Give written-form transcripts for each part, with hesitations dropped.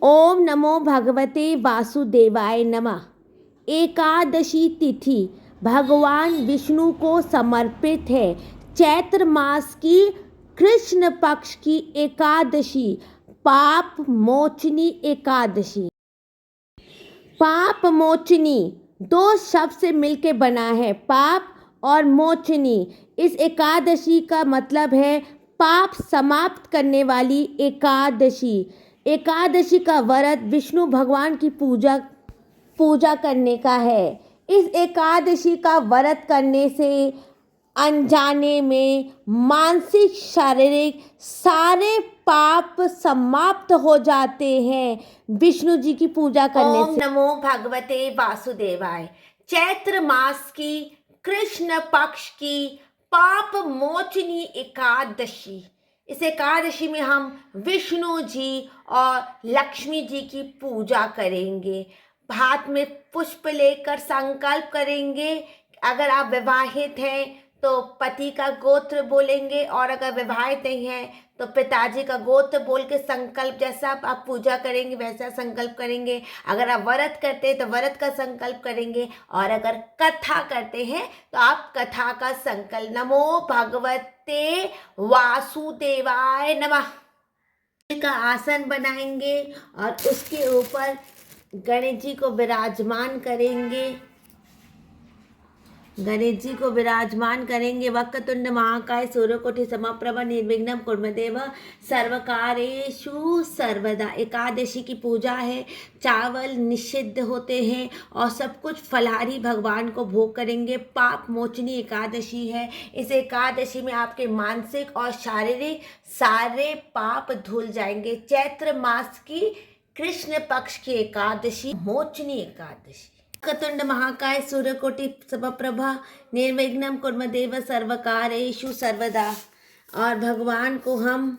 ओम नमो भगवते वासुदेवाय नमः। एकादशी तिथि भगवान विष्णु को समर्पित है। चैत्र मास की कृष्ण पक्ष की एकादशी पाप मोचनी एकादशी। पाप मोचनी दो शब्द से मिलकर बना है, पाप और मोचनी। इस एकादशी का मतलब है पाप समाप्त करने वाली एकादशी। एकादशी का व्रत विष्णु भगवान की पूजा करने का है। इस एकादशी का व्रत करने से अनजाने में मानसिक शारीरिक सारे पाप समाप्त हो जाते हैं विष्णु जी की पूजा करने से। ओम नमो भगवते वासुदेवाय। चैत्र मास की कृष्ण पक्ष की पाप मोचनी एकादशी। इस एकादशी में हम विष्णु जी और लक्ष्मी जी की पूजा करेंगे। हाथ में पुष्प लेकर संकल्प करेंगे। अगर आप विवाहित हैं तो पति का गोत्र बोलेंगे, और अगर विवाहित नहीं हैं तो पिताजी का गोत्र बोल के संकल्प, जैसा आप पूजा करेंगे वैसा संकल्प करेंगे। अगर आप व्रत करते हैं तो व्रत का संकल्प करेंगे, और अगर कथा करते हैं तो आप कथा का संकल्प। नमो भगवते वासुदेवाय नमः का आसन बनाएंगे और उसके ऊपर गणेश जी को विराजमान करेंगे। गणेश जी को विराजमान करेंगे। वक्रतुंड महाकाय सूर्यकोटि समप्रभ निर्विघ्नं कुर्मदेव सर्वकारेषु सर्वदा। एकादशी की पूजा है। चावल निषिद्ध होते हैं और सब कुछ फलाहारी भगवान को भोग करेंगे। पाप मोचनी एकादशी है। इस एकादशी में आपके मानसिक और शारीरिक सारे पाप धुल जाएंगे। चैत्र मास की कृष्ण पक्ष की एकादशी मोचनी एकादशी। वक्रतुंड महाकाय सूर्यकोटि समप्रभा निर्विघ्नं कुर्मदेव सर्वकारेषु सर्वदा। और भगवान को हम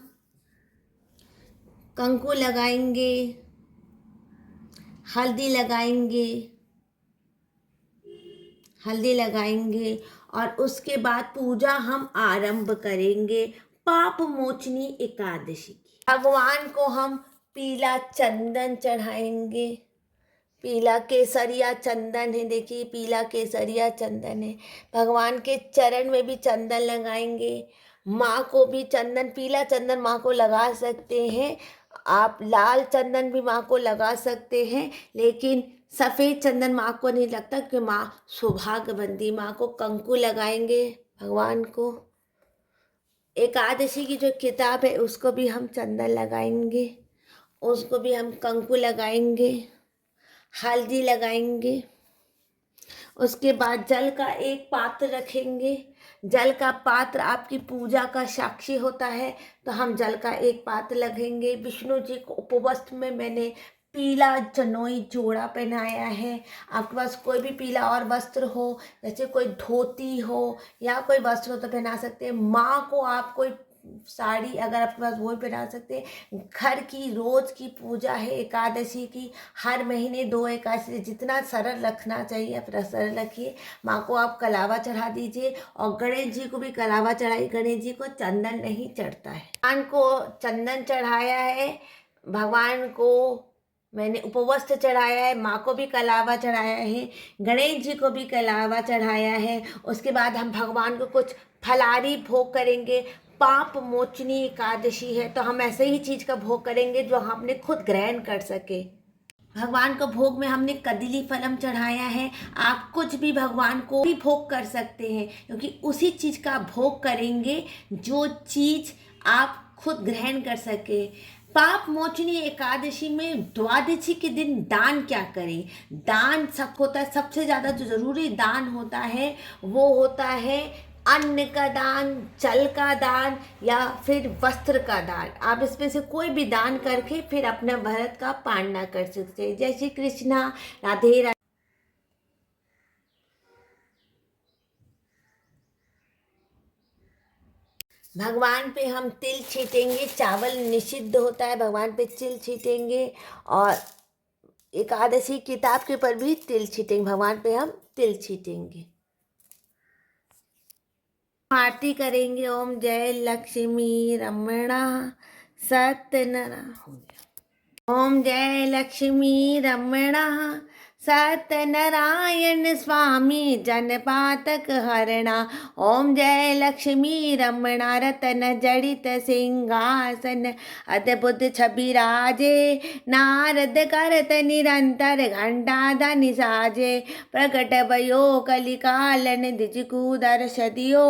कंकु लगाएंगे, हल्दी लगाएंगे और उसके बाद पूजा हम आरंभ करेंगे पाप मोचनी एकादशी की। भगवान को हम पीला चंदन चढ़ाएंगे। पीला केसरिया चंदन है, देखिए पीला केसरिया चंदन है। भगवान के चरण में भी चंदन लगाएंगे। माँ को भी चंदन, पीला चंदन माँ को लगा सकते हैं आप, लाल चंदन भी माँ को लगा सकते हैं, लेकिन सफ़ेद चंदन माँ को नहीं लगता कि माँ सौभाग्यवती। माँ को कंकु लगाएंगे भगवान को। एकादशी की जो किताब है उसको भी हम चंदन लगाएंगे, उसको भी हम कंकु लगाएंगे, हल्दी लगाएंगे। उसके बाद जल का एक पात्र रखेंगे। जल का पात्र आपकी पूजा का साक्षी होता है, तो हम जल का एक पात्र लगेंगे। विष्णु जी को उपवस्त्र में मैंने पीला जनोई जोड़ा पहनाया है। आपके पास कोई भी पीला और वस्त्र हो, जैसे कोई धोती हो या कोई वस्त्र हो तो पहना सकते हैं। माँ को आप कोई साड़ी अगर आपके पास वो भी पहना सकते हैं। घर की रोज की पूजा है एकादशी की। हर महीने 2 एकादशी, जितना सरल रखना चाहिए आप सरल रखिए। माँ को आप कलावा चढ़ा दीजिए और गणेश जी को भी कलावा चढ़ाइए। गणेश जी को चंदन नहीं चढ़ता है। भगवान को चंदन चढ़ाया है, भगवान को मैंने उपवस्त्र चढ़ाया है, माँ को भी कलावा चढ़ाया है, गणेश जी को भी कलावा चढ़ाया है। उसके बाद हम भगवान को कुछ फलाहारी भोग करेंगे। पाप मोचनी एकादशी है तो हम ऐसे ही चीज़ का भोग करेंगे जो हमने खुद ग्रहण कर सके। भगवान को भोग में हमने कदली फलम चढ़ाया है। आप कुछ भी भगवान को भी भोग कर सकते हैं, क्योंकि उसी चीज़ का भोग करेंगे जो चीज़ आप खुद ग्रहण कर सके। पाप मोचनी एकादशी में द्वादशी के दिन दान क्या करें? दान सब होता है, सबसे ज़्यादा जो ज़रूरी दान होता है वो होता है अन्न का दान, जल का दान या फिर वस्त्र का दान। आप इसमें से कोई भी दान करके फिर अपने व्रत का पालना कर सकते हैं। जय श्री कृष्णा, राधे राधे। भगवान पे हम तिल छीटेंगे। चावल निषिद्ध होता है, भगवान पे तिल छीटेंगे। और एकादशी किताब के ऊपर भी तिल छीटेंगे, भगवान पे हम तिल छीटेंगे। आरती करेंगे। ओम जय लक्ष्मी रमणा सत्यनारायण। ओम जय लक्ष्मी रमणा सत्यनारायण स्वामी जनपातक हरणा। ओम जय लक्ष्मी रमणा रतन जड़ित सिंहासन अद्भुत छवि राजे नारद करत निरंतर घंटा धनि साजे। प्रकट भयो कलिकालन द्विज कूदर सदियो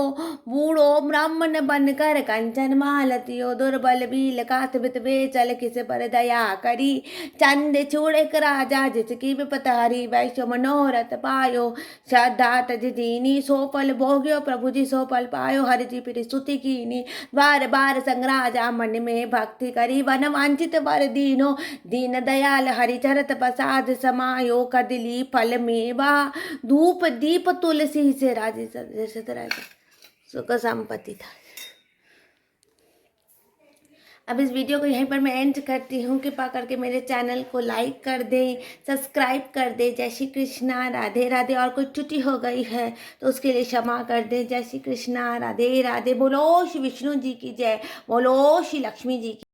बूढ़ो ब्राह्मण बनकर कंचन मालतियो। दुर्बल भील कात बित बेचल किस पर दया करी चंद चूड़क राजा जिसकी विपत हरी वैश्य मनोरथ पायो। श्रद्धा तज दीनी सो फल भोग्यो प्रभु जी सो फल पायो। हरि जी फिर स्तुति कीनी बार बार संग राजा मन में भक्ति करी वन वांछित वर दीनो। दीन दयाल हरि चरत प्रसाद समायो। कदली फल मेवा धूप दीप तुलसी से राजे राजा सुख संपत्ति था। अब इस वीडियो को यहीं पर मैं एंड करती हूँ। कृपा करके मेरे चैनल को लाइक कर दें, सब्सक्राइब कर दें। जय श्री कृष्णा, राधे राधे। और कोई त्रुटि हो गई है तो उसके लिए क्षमा कर दें। जय श्री कृष्णा, राधे राधे। बोलो श्री विष्णु जी की जय, बोलो श्री लक्ष्मी जी की।